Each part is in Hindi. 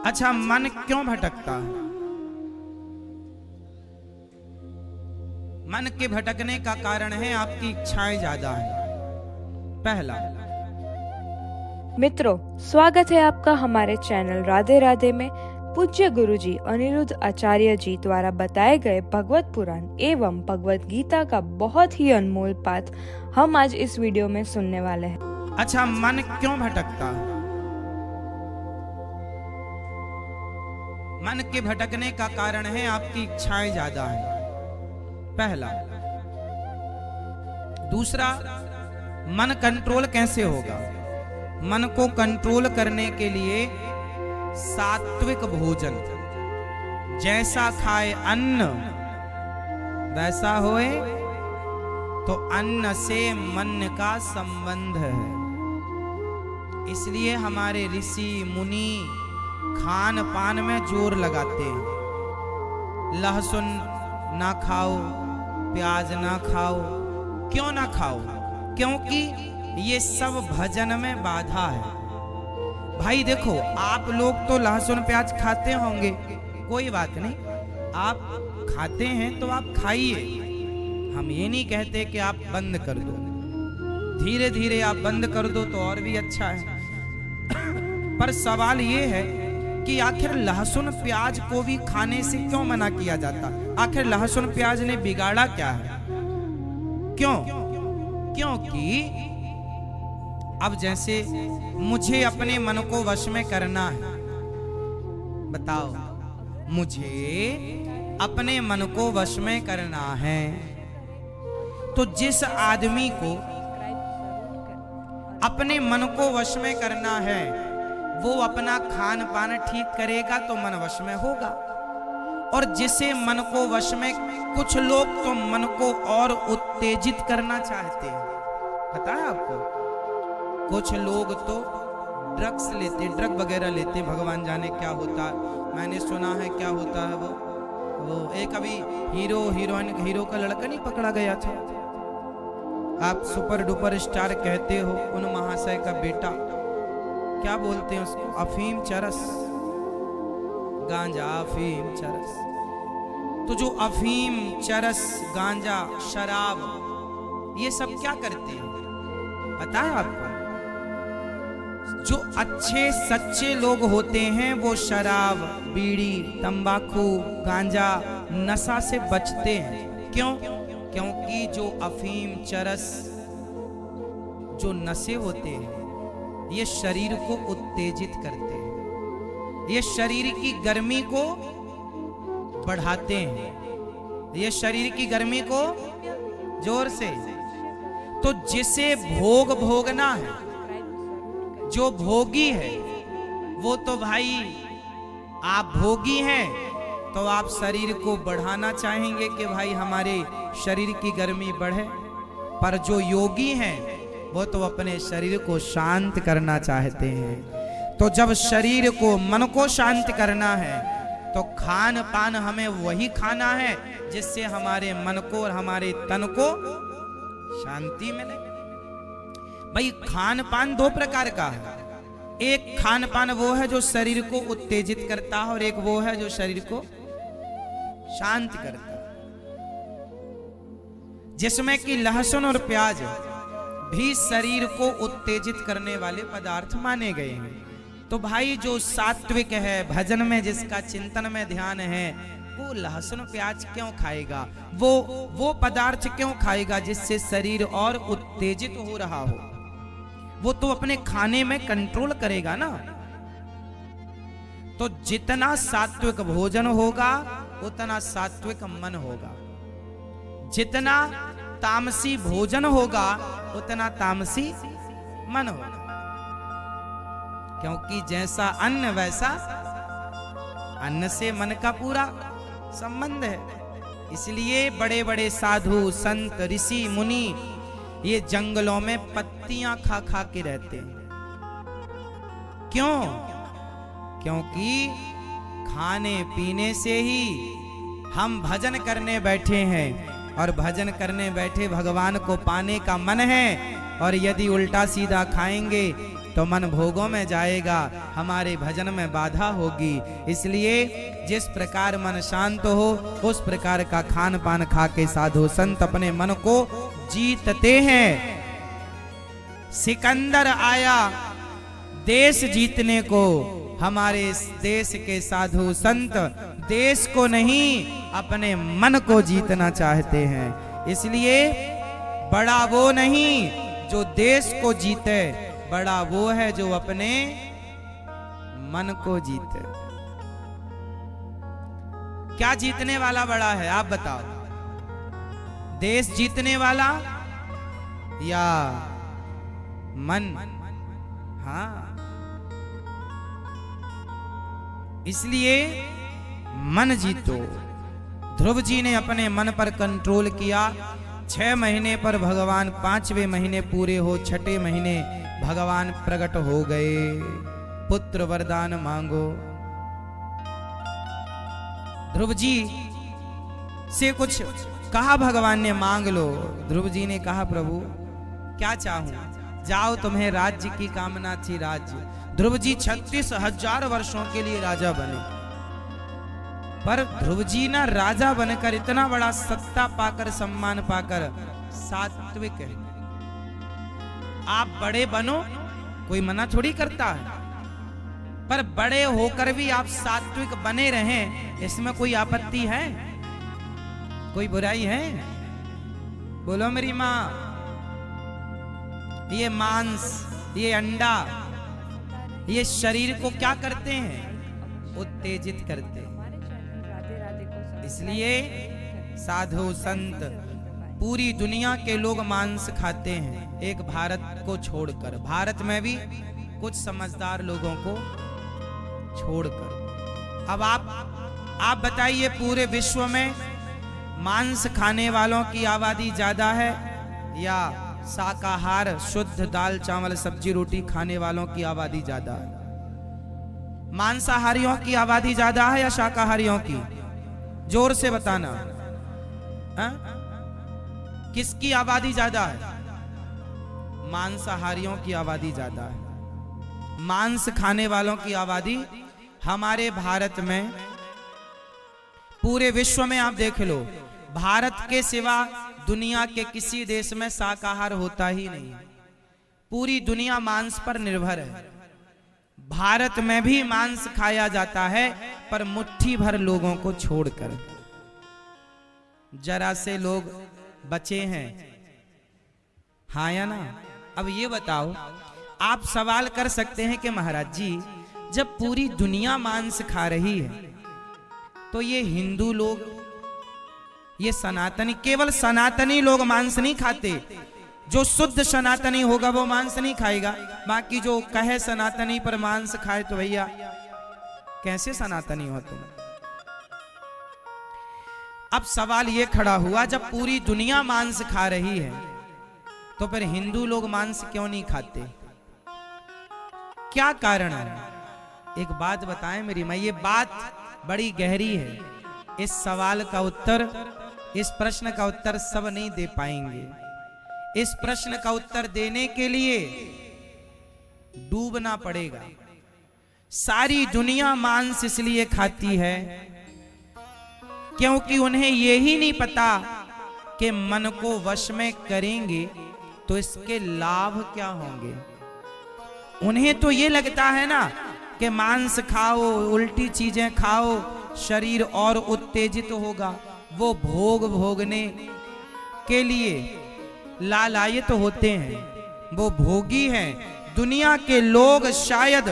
अच्छा, मन क्यों भटकता है? मन के भटकने का कारण है आपकी इच्छाएं ज्यादा हैं। पहला, मित्रों, स्वागत है आपका हमारे चैनल राधे राधे में। पूज्य गुरुजी अनिरुद्ध आचार्य जी द्वारा बताए गए भगवत पुराण एवं भगवत गीता का बहुत ही अनमोल पाठ हम आज इस वीडियो में सुनने वाले हैं। अच्छा, मन क्यों भटकता है? मन के भटकने का कारण है आपकी इच्छाएं ज्यादा हैं। पहला। दूसरा, मन कंट्रोल कैसे होगा? मन को कंट्रोल करने के लिए सात्विक भोजन, जैसा खाए अन्न वैसा होए, तो अन्न से मन का संबंध है। इसलिए हमारे ऋषि मुनि खान पान में जोर लगाते हैं। लहसुन ना खाओ, प्याज ना खाओ। क्यों ना खाओ? क्योंकि ये सब भजन में बाधा है। भाई देखो, आप लोग तो लहसुन प्याज खाते होंगे, कोई बात नहीं, आप खाते हैं तो आप खाइए। हम ये नहीं कहते कि आप बंद कर दो, धीरे धीरे आप बंद कर दो तो और भी अच्छा है। पर सवाल ये है कि आखिर लहसुन प्याज को भी खाने से क्यों मना किया जाता? आखिर लहसुन प्याज ने बिगाड़ा क्या है? क्यों? क्योंकि अब जैसे मुझे अपने मन को वश में करना है, बताओ, मुझे अपने मन को वश में करना है, तो जिस आदमी को अपने मन को वश में करना है वो अपना खान पान ठीक करेगा तो मन वश में होगा। और जिसे मन को वश में, कुछ लोग तो मन को और उत्तेजित करना चाहते हैं, पता है आपको? कुछ लोग तो ड्रग्स लेते, ड्रग वगैरह लेते, भगवान जाने क्या होता है। मैंने सुना है क्या होता है वो एक अभी हीरो का लड़का नहीं पकड़ा गया था? आप सुपर डुपर स्टार कहते हो उन महाशय का बेटा, क्या बोलते हैं उसको? अफीम चरस, गांजा, अफीम चरस। तो जो अफीम चरस, गांजा, शराब, ये सब क्या करते हैं पता है आपको? जो अच्छे सच्चे लोग होते हैं वो शराब, बीड़ी, तंबाकू, गांजा, नशा से बचते हैं। क्यों? क्योंकि जो अफीम चरस, जो नशे होते हैं, ये शरीर को उत्तेजित करते हैं, ये शरीर की गर्मी को बढ़ाते हैं, ये शरीर की गर्मी को जोर से। तो जिसे भोग भोगना है, जो भोगी है, वो तो भाई आप भोगी हैं तो आप शरीर को बढ़ाना चाहेंगे कि भाई हमारे शरीर की गर्मी बढ़े। पर जो योगी हैं वो तो अपने शरीर को शांत करना चाहते हैं। तो जब शरीर को, मन को शांत करना है तो खान पान हमें वही खाना है जिससे हमारे मन को और हमारे तन को शांति मिले। भाई खान पान दो प्रकार का है। एक खान पान वो है जो शरीर को उत्तेजित करता है और एक वो है जो शरीर को शांत करता है, जिसमें कि लहसुन और प्याज भी शरीर को उत्तेजित करने वाले पदार्थ माने गए हैं। तो भाई जो सात्विक है, भजन में जिसका चिंतन में ध्यान है, वो लहसुन प्याज क्यों खाएगा? वो पदार्थ क्यों खाएगा जिससे शरीर और उत्तेजित हो रहा हो? वो तो अपने खाने में कंट्रोल करेगा ना। तो जितना सात्विक भोजन होगा उतना सात्विक मन होगा, जितना तामसी भोजन होगा उतना तामसी मन होगा। क्योंकि जैसा अन्न वैसा, अन्न से मन का पूरा संबंध है। इसलिए बड़े बड़े साधु संत ऋषि मुनि ये जंगलों में पत्तियां खा खा के रहते हैं। क्यों? क्योंकि खाने पीने से ही हम भजन करने बैठे हैं, और भजन करने बैठे भगवान को पाने का मन है। और यदि उल्टा सीधा खाएंगे तो मन भोगों में जाएगा, हमारे भजन में बाधा होगी। इसलिए जिस प्रकार मन शांत हो उस प्रकार का खान पान खा के साधु संत अपने मन को जीतते हैं। सिकंदर आया देश जीतने को, हमारे इस देश के साधु संत देश को नहीं अपने मन को जीतना चाहते हैं। इसलिए बड़ा वो नहीं जो देश को जीते, बड़ा वो है जो अपने मन को जीते। क्या जीतने वाला बड़ा है आप बताओ? देश जीतने वाला या मन? हाँ, इसलिए मन जीतो। ध्रुव जी ने अपने मन पर कंट्रोल किया। 6 महीने पर भगवान 5वें महीने पूरे हो, 6ठे महीने भगवान प्रकट हो गए। पुत्र वरदान मांगो। ध्रुव जी से कुछ कहा भगवान ने, मांग लो। ध्रुव जी ने कहा प्रभु क्या चाहूं? जाओ, तुम्हें राज्य की कामना थी, राज्य। ध्रुव जी 36,000 वर्षों के लिए राजा बने, पर ध्रुव जी ना राजा बनकर इतना बड़ा सत्ता पाकर, सम्मान पाकर सात्विक है। आप बड़े बनो, कोई मना थोड़ी करता है, पर बड़े होकर भी आप सात्विक बने रहें, इसमें कोई आपत्ति है? कोई बुराई है? बोलो मेरी माँ। ये मांस, ये अंडा, ये शरीर को क्या करते हैं? उत्तेजित करते हैं। इसलिए साधु संत पूरी दुनिया के लोग मांस खाते हैं, एक भारत को छोड़कर। भारत में भी कुछ समझदार लोगों को छोड़कर। अब आप बताइए, पूरे विश्व में मांस खाने वालों की आबादी ज्यादा है या शाकाहार शुद्ध दाल चावल सब्जी रोटी खाने वालों की आबादी ज्यादा है? मांसाहारियों की आबादी ज्यादा है या शाकाहारियों की? जोर से बताना। किसकी आबादी ज्यादा है? मांसाहारियों की आबादी ज्यादा है। मांस खाने वालों की आबादी हमारे भारत में, पूरे विश्व में आप देख लो, भारत के सिवा दुनिया के किसी देश में शाकाहार होता ही नहीं। पूरी दुनिया मांस पर निर्भर है। भारत में भी मांस खाया जाता है, पर मुट्ठी भर लोगों को छोड़कर। जरा से लोग बचे हैं, हाँ या ना? अब ये बताओ, आप सवाल कर सकते हैं कि महाराज जी, जब पूरी दुनिया मांस खा रही है तो ये हिंदू लोग, ये सनातनी, केवल सनातनी लोग मांस नहीं खाते। जो शुद्ध सनातनी होगा वो मांस नहीं खाएगा, बाकी जो कहे सनातनी पर मांस खाए तो भैया कैसे सनातनी हो तुम? अब सवाल ये खड़ा हुआ, जब पूरी दुनिया मांस खा रही है तो फिर हिंदू लोग मांस क्यों नहीं खाते? क्या कारण है? एक बात बताएं मेरी मां, ये बात बड़ी गहरी है। इस सवाल का उत्तर, इस प्रश्न का उत्तर सब नहीं दे पाएंगे। इस प्रश्न का उत्तर देने के लिए डूबना पड़ेगा। सारी दुनिया मांस इसलिए खाती है क्योंकि उन्हें यही नहीं पता कि मन को वश में करेंगे तो इसके लाभ क्या होंगे। उन्हें तो ये लगता है ना कि मांस खाओ, उल्टी चीजें खाओ, शरीर और उत्तेजित होगा। वो भोग भोगने के लिए लालायित होते हैं, वो भोगी हैं। दुनिया के लोग शायद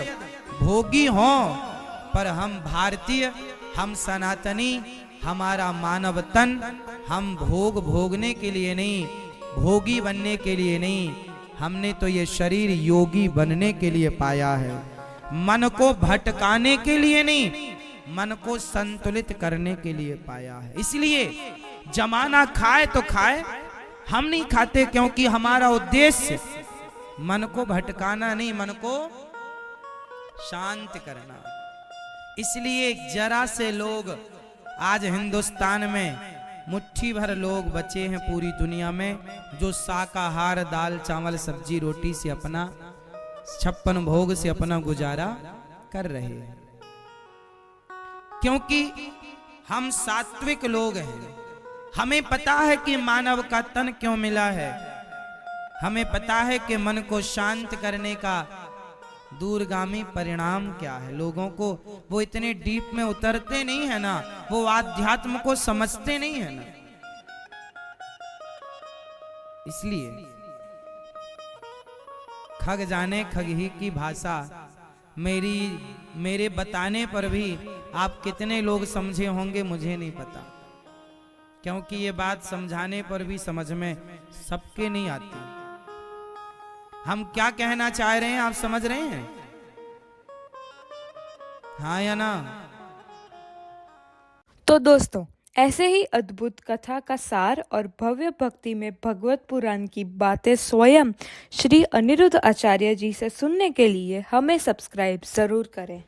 भोगी हों, पर हम भारतीय, हम सनातनी, हमारा मानव तन, हम भोग भोगने के लिए नहीं, भोगी बनने के लिए नहीं, हमने तो ये शरीर योगी बनने के लिए पाया है। मन को भटकाने के लिए नहीं, मन को संतुलित करने के लिए पाया है। इसलिए जमाना खाए तो खाए, हम नहीं खाते क्योंकि हमारा उद्देश्य मन को भटकाना नहीं, मन को शांत करना। इसलिए जरा से लोग आज हिंदुस्तान में, मुट्ठी भर लोग बचे हैं पूरी दुनिया में जो शाकाहार दाल चावल सब्जी रोटी से अपना 56 भोग से अपना गुजारा कर रहे हैं। क्योंकि हम सात्विक लोग हैं, हमें पता है कि मानव का तन क्यों मिला है, हमें पता है कि मन को शांत करने का दूरगामी परिणाम क्या है। लोगों को वो इतने डीप में उतरते नहीं है ना, वो आध्यात्म को समझते नहीं है ना। इसलिए खग जाने खग ही की भाषा, मेरे बताने पर भी आप कितने लोग समझे होंगे मुझे नहीं पता, क्योंकि ये बात समझाने पर भी समझ में सबके नहीं आती। हम क्या कहना चाह रहे हैं आप समझ रहे हैं, हाँ या ना? तो दोस्तों, ऐसे ही अद्भुत कथा का सार और भव्य भक्ति में भगवत पुराण की बातें स्वयं श्री अनिरुद्ध आचार्य जी से सुनने के लिए हमें सब्सक्राइब जरूर करें।